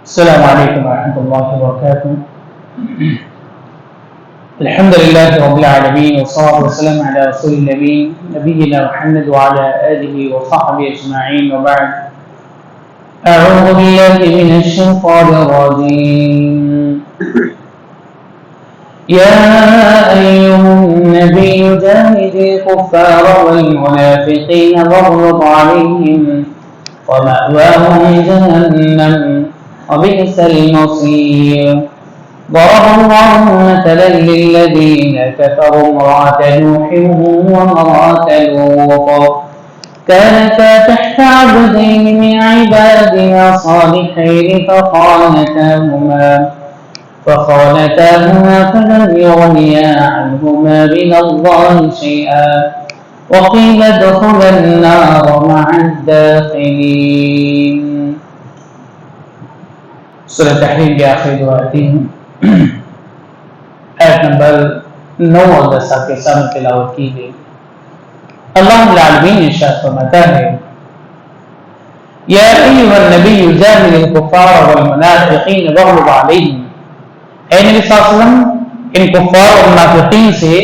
السلام علیکم ورحمۃ اللہ وبرکاتہ۔ الحمد للہ رب العالمین والصلاة والسلام علی رسول النبی نبینا محمد وعلى آلہ وصحبہ اجمعین وبعد۔ اعوذ باللہ من الشیطان الرجیم۔ یا ایھا النبی جاہد الکفار والمنافقین واغلظ علیہم ومأواہم جہنم وبئس المصير۔ ضرب الله مثلا للذين كفروا امرأة نوح وامرأة لوط كانتا تحت عبدين من عبادنا صالحين فخانتاهما فلم يغنيا عنهما من الله شيئا وقيل ادخلا النار مع الداخلين۔ سورہ تحریم کی آخری دو آیتیں آیت نمبر 9 اور 10 کے سامنے تلاوت کی گئی۔ اللہ رب العالمین نے ارشاد فرماتا ہے یا ایھا النبی جاہد الکفار والمنافقین واغلظ علیہم، اے نبی صلی اللہ علیہ وسلم ان کفار اور منافقین سے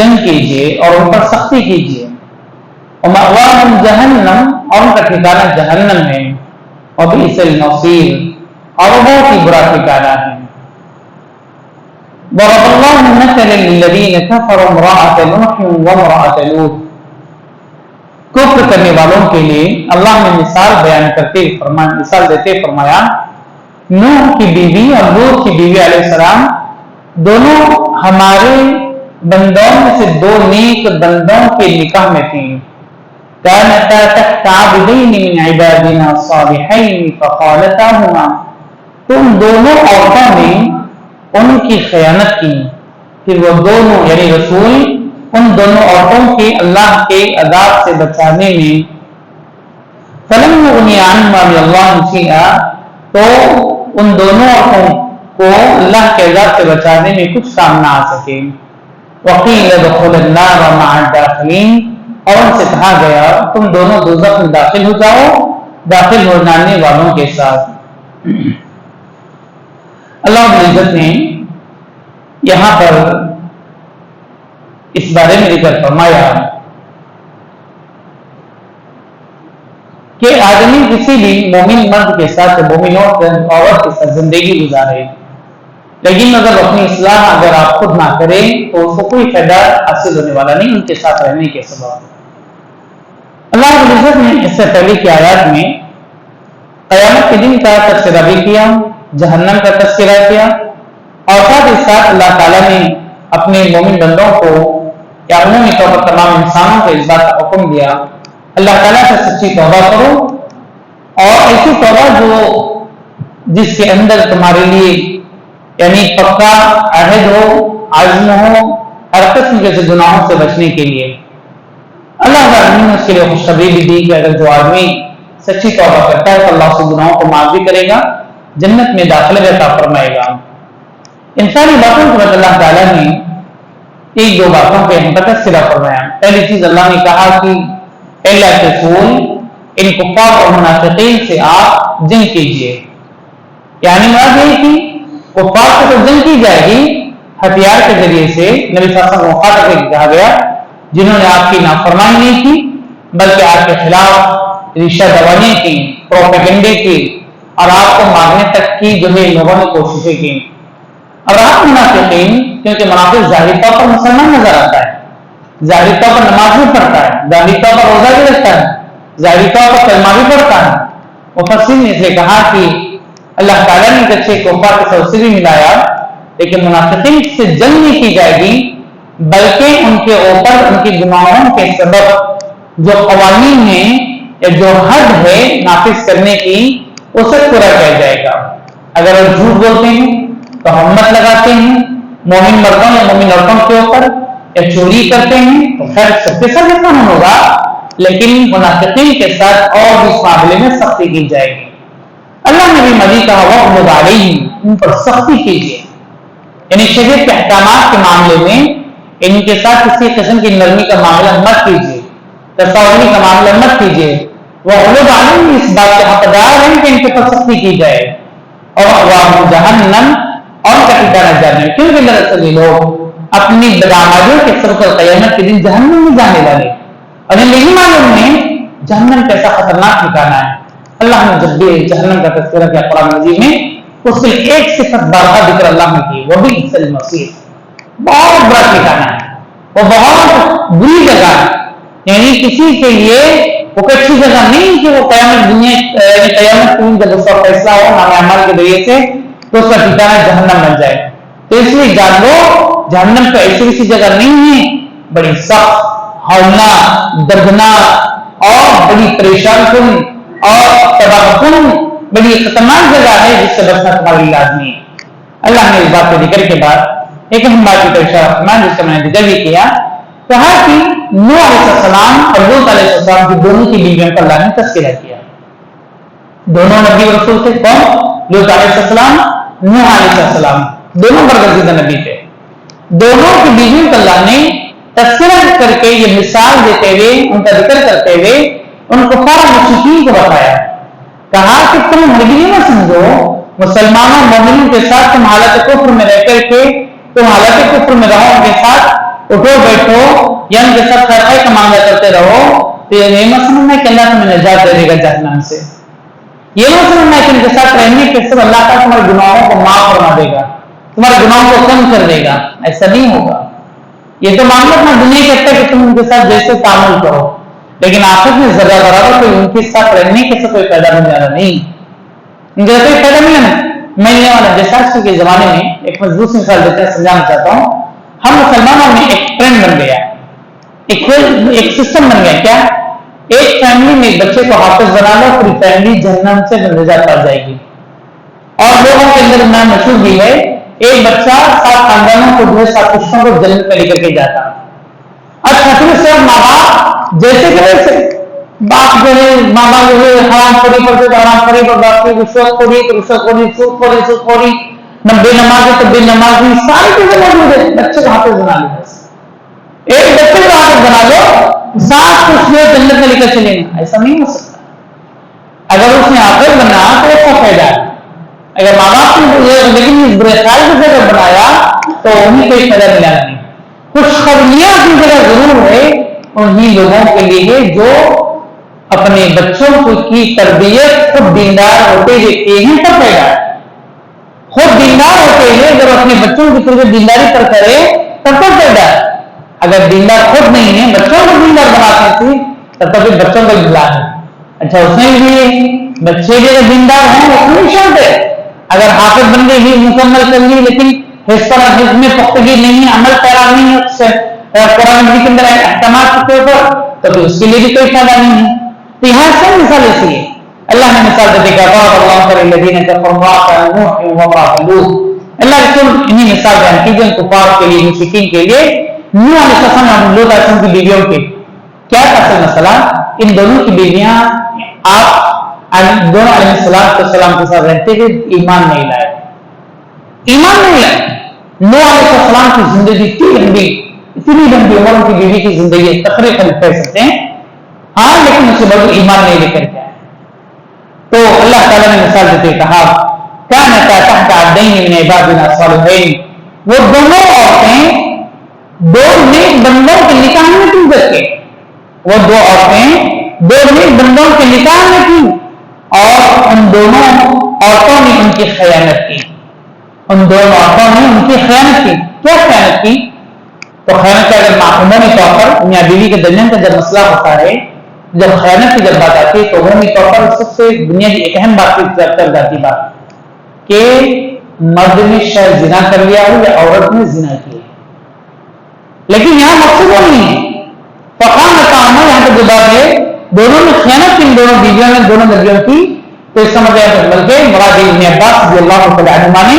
جنگ کیجیے اور ان پر سختی کیجیے۔ ومأواہم جہنم، اور ان کا ٹھکانہ جہنم ہے۔ وبئس المصیر، اور بہت ہی برا ٹھکانہ ہے۔ ضرب اللہ مثلا للذین کفروا امرأة نوح وامرأة لوط، کفر کرنے والوں کے لیے اللہ نے مثال دیتے فرمایا نوح کی بیوی اور لوط کی بیوی علیہ السلام دونوں ہمارے بندوں میں سے دو نیک بندوں کے نکاح میں تھیں۔ كانتا تحت عبدين من عبادنا الصالحين فخانتاهما، تم دونوں عورتوں نے ان کی خیانت کی، پھر وہ دونوں یعنی رسول ان دونوں عورتوں کے اللہ کے عذاب سے بچانے میں فلم يغني عنهما من الله شيئا، تو ان دونوں عورتوں کو اللہ کے عذاب سے بچانے میں کچھ کام نہ آ سکے۔ وقيل ادخلا النار مع الداخلين، اور ان سے کہا گیا تم دونوں دوزخ میں داخل ہو جاؤ داخل ہو جانے والوں کے ساتھ۔ اللہ رب العزت نے یہاں پر اس بارے میں ذکر فرمایا کہ آدمی کسی بھی مومن مرد کے ساتھ مومن عورت کے ساتھ زندگی گزارے، لیکن اگر اپنی اصلاح اگر آپ خود نہ کریں تو اس کو کوئی فائدہ حاصل ہونے والا نہیں ان کے ساتھ رہنے کے سبب۔ اللہ رب العزت نے اس سے پہلے کی آیات میں قیامت کے دن کا تذکرہ بھی کیا، جہنم کا تذکرہ کیا، اور ساتھ ہی ساتھ اللہ تعالیٰ نے اپنے مومن بندوں کو یا عمومی طور پر تمام انسانوں کو اس بات کا حکم دیا اللہ تعالیٰ سے سچی توبہ کرو، اور ایسی توبہ جس کے اندر تمہارے لیے یعنی پکا عہد ہو، عزم ہو ہر قسم کے گناہوں سے بچنے کے لیے۔ اللہ العالمین نے اس کے لیے خوشخبری بھی دی کہ اگر جو آدمی سچی توبہ کرتا ہے تو اللہ اس گناہوں کو معاف بھی کرے گا، جنت میں داخلہ عطا فرمائے گا۔ ان ساری باتوں کے بعد اللہ تعالیٰ نے ایک دو باتوں پہ تذکرہ فرمایا۔ پہلی چیز اللہ نے کہا کہ اللہ کے رسول ان کفار اور منافقین سے آپ جنگ کیجیے، یعنی مراد یہ کہ کفار سے تو جنگ کی جائے گی ہتھیار کے ذریعے سے، نبی صلی اللہ علیہ وسلم کو مخاطب کر کے کہا گیا جنہوں نے آپ کی نافرمانی نہیں کی بلکہ آپ کے خلاف ریشہ دوانی کی، پروپیگنڈے کی، اور آپ کو مارنے تک کی جو ہے لوگوں نے کوششیں کی۔ اور آپ منافقین، کیونکہ منافق ظاہری طور پر مسلمان نظر آتا ہے، ظاہری طور پر نماز بھی پڑھتا ہے، ظاہری طور پر روزہ بھی رکھتا ہے، ظاہری طور پر کلمہ بھی پڑھتا ہے، مفسرین نے اس لیے کہا کہ اللہ تعالیٰ نے اچھے کفار کے ساتھ بھی ملایا، لیکن منافقین سے جنگ نہیں کی جائے گی بلکہ ان کے اوپر ان کے گناہوں کے سبب جو قوانین ہیں یا جو حد ہے نافذ کرنے کی اسے پورا کیا جائے گا۔ اگر وہ جھوٹ بولتے ہیں تو ہمت لگاتے ہیں مومن مردوں یا مومن عورتوں کے اوپر، یا چوری کرتے ہیں تو خیر سب کے ساتھ قانون ہوگا، لیکن منافقین کے ساتھ اور اس معاملے میں سختی کی جائے گی۔ اللہ نے بھی مزید کہا وَاغْلِظْ عَلَيْهِمْ، ان پر سختی کیجیے، یعنی شریعت کے احکامات کے معاملے میں ان کے ساتھ کسی قسم کی نرمی کا معاملہ مت کیجیے، تصوری کا معاملہ مت کیجیے۔ وَاغْلِظْ عَلَيْهِمْ، اس بات کے حقدار ہیں کہ ان کے پر سختی کی جائے، और जहन्नम और का ठिकाना जहन्नम, क्योंकि दरअसल ये लोग अपनी बदआमालियों के सबब क़यामत के दिन जहन्नम में जाने वाले, और ये नहीं मालूम है जहन्नम कैसा खतरनाक ठिकाना है। अल्लाह ने जब भी जहन्नम का तज़किरा किया कुरान मजीद में, उसके एक सिफत बारहा जिक्र अल्लाह ने की, वो भी इसल मसीह, बहुत बड़ा ठिकाना है, वो बहुत बुरी जगह है, यानी किसी के लिए वो अच्छी जगह नहीं कि वो क़यामत दुनिया क़यामत के दिन जब उसका फैसला हो नाम अमाल के जरिए से तो उसका ठिकाना जहन्नम बन जाए। तो इसलिए जान लो जहन्नम तो ऐसी किसी जगह नहीं है, बड़ी सख्त, हौलनाक, दर्दनाक और बड़ी परेशान कुन और तबाहकुन, बड़ी खतरनाक जगह है जिससे बचना तुम्हारे लिए लाज़मी है। अल्लाह ने इस बात को जिक्र के बाद एक अहम बात का इशारा फरमाया जिससे मैंने जिक्र भी किया, कहा कि नूह अलैहिस्सलाम और लूत अलैहिस्सलाम की दोनों की बीवियों का अल्लाह ने तज़किरा किया। दोनों नबी और रसूल थे, कौन? लूत अलैहिस्सलाम, नूह अलैहिस्सलाम, दोनों बरगज़ीदा नबी थे। दोनों की बीवियों का अल्लाह ने तज़किरा करके ये मिसाल देते हुए, उनका जिक्र करते हुए उनको कुफार मुशरिकीन को बताया। कहा कि तुम हरगिज़ न समझो मुसलमानों मोमिनों के साथ तुम हालत कुफ्र में रह करके तुम हालत कुफ्र में रहो, उनके साथ उठो बैठो या उनके साथ खैर का मांगा करते रहो, तो ये मत समझना कि अल्लाह तुम्हें निजात दे देगा जहन्नम से। ये मत समझना कि उनके साथ रहने के सब अल्लाह ताला तुम्हारे गुनाहों को माफ फरमा देगा, तुम्हारे गुनाहों को कम कर देगा, ऐसा नहीं होगा। ये तो मामला अपना दुनिया कहता है कि तुम उनके साथ जैसे तामुल करो, लेकिन आखिर में जरा बराबर कोई उनके साथ रहने के कोई फायदा मिलने वाला नहीं, उनके कोई फायदा मिलने वाला। जैसा आज के जमाने में एक मजबूत मिसाल देते हैं, समझाना चाहता हूँ। हम मुसलमानों में एक ट्रेंड बन गया, एक सिस्टम बन गया। क्या? एक फैमिली में एक बच्चे को हाफिज बना लो, पूरी फैमिली जहन्नम से निजात पा जाएगी। और लोगों के अंदर नाम मशहूर भी है, एक बच्चा 7 खानदानों को, 7 पुश्तों को जन्नत में लेकर के जाता। अच्छा, फिर से माँ बाप जैसे वैसे बाप जो है माँ बाप जो है हराम खोरी पर से हराम खोरी पर बाप की रिश्वत खोरी तो रिश्वत खोरी, सूद खोरी, बेनमाजी तो बेनमाजी, सारी चीजें मौजूद है। बच्चे को हाफिज बना लो, एक बच्चे को हाफिज बना लो, 7 पुश्तों जन्नत में लेकर चलेंगे, ऐसा नहीं हो सकता। अगर उसने हाफिज बना तो उसका फायदा है, अगर माँ बाप ने लेकिन इस बुरे ख्याल की जगह बनाया तो उन्हें कोई फायदा मिला नहीं। खुशखबरियां की जगह जरूर है उन्हीं लोगों के लिए जो अपने बच्चों की तरबियत खुद दीनदार होते हुए किए हैं, तब फायदा है। खुद दीनदार होते हुए अगर अपने बच्चों की तरफ दीनदारी पर करे तब तक फायदा है। अगर दीनदार खुद नहीं है, बच्चों को दीनदार बनाते थे, तब तक बच्चों का इजलाल है। अच्छा, उसने भी बच्चे भी अगर दीनदार हैं उसमें भी शर्त है, अगर हाफिज बन गई ही मुकम्मल कर ली लेकिन हिस्सा में पुख्तगी नहीं है, अमल पैरा नहीं है कुरान के अंदर अहकामात के ऊपर, तो फिर उसके लिए भी कोई फायदा नहीं है। तो यहाँ से मिसाल ऐसी है, अल्लाह ने मिसाल दे दी, अल्लाह रसूल इन्हीं मिसाल बयान की जो कुफार के लिए, मुशरिकीन के लिए, नूह अलैहिस्सलाम लूत अलैहिस्सलाम की बीवियों के। क्या था असल मसला? इन दोनों की बीवियां आप दोनों अलैहिस्सलाम के साथ रहते हुए ईमान नहीं लाए। नूह अलैहिस्सलाम की जिंदगी इतनी लंबी उम्र उनकी बीवी की जिंदगी तकरीबन कह सकते हैं, हाँ, लेकिन उसके बाद ईमान नहीं लेकर के आए। तो अल्लाह ताला ने मिसाल देते कहा, कानता तहता अब्दैन मिन इबादिना सालिहीन, वो दोनों औरतें 2 नेक बंदों के निकाह में थी करके, वो 2 औरतें 2 नेक बंदों के निकाह में थी, और उन दोनों औरतों ने उनकी खयानत की। उन दोनों औरतों ने उनकी खयानत की। क्या खयानत की? तो खयानत का अगर मामूली तौर पर मियां बीवी के दरमियान का जब मसला होता है, जब खयानत की जब बात आती है, तो अमूमी तौर पर सबसे बुनियादी एक अहम बात की तरफ जाती बात कि मर्द ने शायद जिना कर लिया हो या औरत ने जिना किया। लेकिन यहां मकसद वो नहीं है, फकान काम यहां पर जो बात है, दोनों ने खयानत की, दोनों बीवियों ने, दोनों नबियों की। तो इसका मतलब बल्कि मुराद इब्न अब्बास रज़ियल्लाहु तआला अन्हुमा ने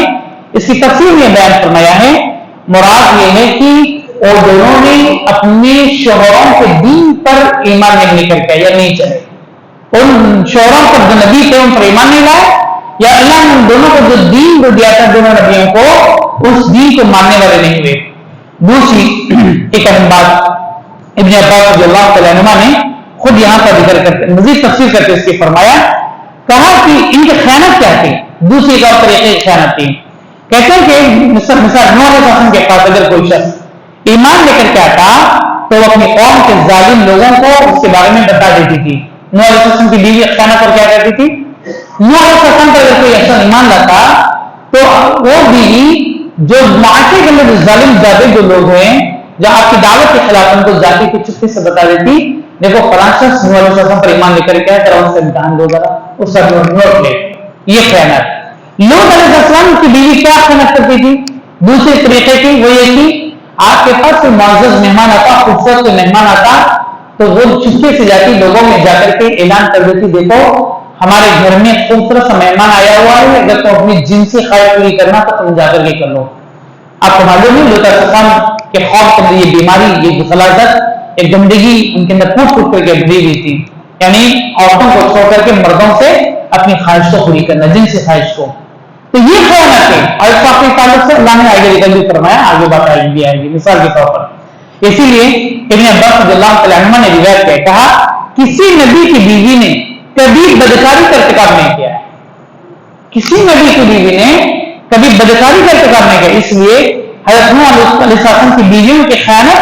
इसकी तफसीर में बयान फरमाया है, मुराद ये है कि वो दोनों ने अपने शोहरों के दीन पर ईमान नहीं लेकर के या नहीं चले, उन शोहरों पर जो नबी थे उन पर ईमान नहीं लाए, या अल्लाह ने उन दोनों को जो दीन दिया था दोनों नबियों को, उस दीन को मानने वाले नहीं हुए। दूसरी एक अहम बात इब्न अब्बास रज़ियल्लाहु तआला अन्हुमा ने खुद यहां पर जिक्र करते, मजीद तफसीर करते इसकी फरमाया, कहा कि इनकी खयानत क्या थी? दूसरी एक और तरीके की खयानत थी। कहते हैं कि मिसाल नूह अलैहिस्सलाम के पास अगर कोई शख्स ईमान लेकर के आता तो वो अपनी कौम के जालिम लोगों को उसके बारे में बता देती थी। नूह अलैहिस्सलाम की बीवी खयानत पर क्या करती थी? नूह अलैहिस्सलाम पर अगर कोई ऐसा ईमान लाता तो वो बीवी जो माशरे के अंदर जालिम जाते जो लोग हैं, जो आपकी दावत के खिलाफ उनको जाति की चुप्पी से बता देती, देखो फलां शख्स नूह अलैहिस्सलाम पर ईमान लेकर क्या है, उससे इम्तिहान दो जरा, उसका नोट ले। ये खयानत। लूत अलैहिस्सलाम की बीवी क्या खयानत करती थी? दूसरे तरीके की, वो ये थी आपके पास कोई मुअज़्ज़ज़ मेहमान आता, खूबसूरत कोई मेहमान आता, तो वो चुपके से जाती लोगों में जाकर के ऐलान कर देती, देखो हमारे घर में खूबसूरत सा मेहमान आया हुआ है, अगर तुम अपनी जिनसी ख्वाहिश पूरी करना तो तुम जाकर के कर लो। आपको मालूम है लूत अलैहिस्सलाम के खौफ के अंदर ये बीमारी, ये गलाजत, एक गंदगी उनके अंदर फूट फूट करके भरी हुई थी, यानी औरतों को छोड़ करके मर्दों से अपनी ख्वाहिश को पूरी करना, जिनसी ख्वाहिश को। तो ये खयानत है और इसको अपने ताल्लुक से अल्लाह ने आगे निकल भी फरमाया, आगे बात आएगी मिसाल के तौर पर। इसीलिए इब्न अब्बास रज़ियल्लाहु तआला अन्हुमा ने रिवायत किया, कहा किसी नबी की बीवी ने कभी बदकारी का इर्तिकाब नहीं किया है, किसी नबी की बीवी ने कभी बदकारी का इर्तिकाब नहीं किया। इसलिए हज़रत नूह अलैहिस्सलाम की बीवियों की खयानत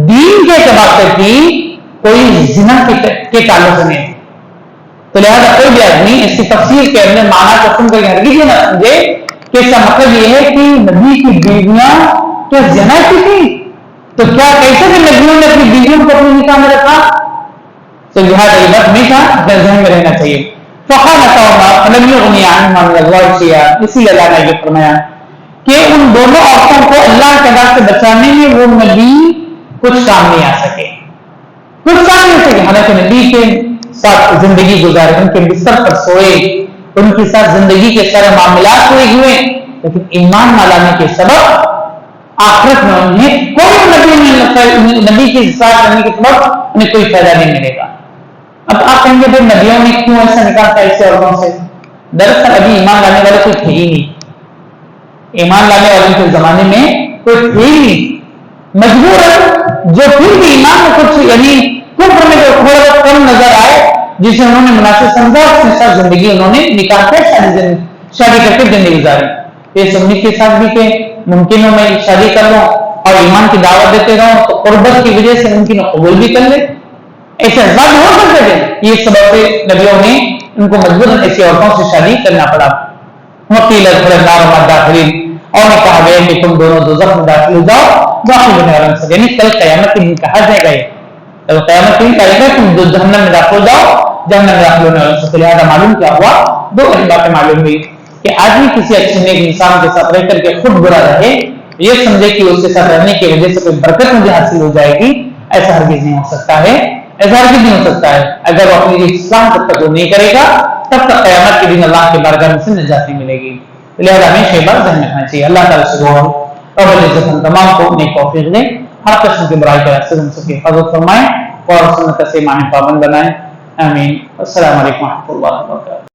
दीन के एतबार से थी, कोई जिना के ताल्लुक से नहीं। तो लिहाजा कोई भी आदमी इसकी तफसीर के अंदर माना को सुनकर हरगिज़ ये ना समझे कि इसका मतलब ये है कि नबी की बीवियां क्या ज़िना की थी, तो क्या कैसे भी नबियों ने अपनी बीवियों को अपने निकाह में रखा? तो लिहाजा ये बात नहीं था, ज़हन में रहना चाहिए। इसीलिए अल्लाह ने ये फरमाया कि उन दोनों औरतों को अल्लाह के अज़ाब से बचाने में वो नबी कुछ काम नहीं आ सके, कुछ काम नहीं सके। हालांकि नबी के साथ जिंदगी गुजारे, उनके बिस्तर पर सोए, उनके साथ जिंदगी के सारे मामलात पूरे हुए, लेकिन ईमान न लाने के सबब आखिरत में उन्हें कोई नबी के साथ रहने के सबब उन्हें कोई फायदा नहीं मिलेगा। अब आप कहेंगे भाई नबियों ने क्यों ऐसा निकाल था ऐसे औरतों से? दरअसल अभी ईमान लाने वाले कोई थे ही नहीं, ईमान लाने वालों के जमाने में कोई थे ही नहीं। मजबूरन जो फिर भी ईमान में कुछ यानी कुफ्र में जो थोड़ा कम नजर आए, जिसे उन्होंने मुनासिब समझा, उसके साथ जिंदगी उन्होंने निकाल कर शादी करके जिंदगी गुजारी। ये सुन्नी के साथ भी के मुमकिन हो मैं शादी कर लूं और ईमान की दावत देते रहूं तो कुर्बत की वजह से मुमकिन कबूल भी कर ले, ऐसे अज़ाब हो सकते थे। ये सबब से नबियों ने उनको मजबूरन ऐसी औरतों से शादी करना पड़ा। वकील दाखिल और कहा गया कि तुम दोनों दोज़ख में दाखिल हो जाओ, यानी कल क़यामत के दिन कहा जाएगा, कल क़यामत के दिन कहेगा तुम जहन्नम में दाखिल हो जाओ, जहन्नम में दाखिल होने वालों से। लिहाजा मालूम क्या हुआ, दो बातें मालूम हुई कि आदमी किसी अच्छे नेक इंसान के साथ रह करके खुद बुरा रहे, ये समझे कि उसके साथ रहने की वजह से कोई बरकत मुझे हासिल हो जाएगी, ऐसा हरगिज़ नहीं हो सकता है, ऐसा हरगिज़ नहीं हो सकता है। अगर वो अपनी इस्लाम तब तक वो नहीं करेगा तब तक क़यामत के दिन अल्लाह के बारगाह में से निजात नहीं मिलेगी। लिहाजा हमें ये बात ध्यान रखना चाहिए। अल्लाह ताला से दुआ और रब्बुल इज्जत हम तमाम को नेक तौफीक दे, हर किस्म की बुराई के रास्ते से हम सबकी हिफाजत फरमाए और सुन्नत से ईमान पाबंद बनाए। आमीन। अस्सलामु अलैकुम व रहमतुल्लाहि व बरकातहू।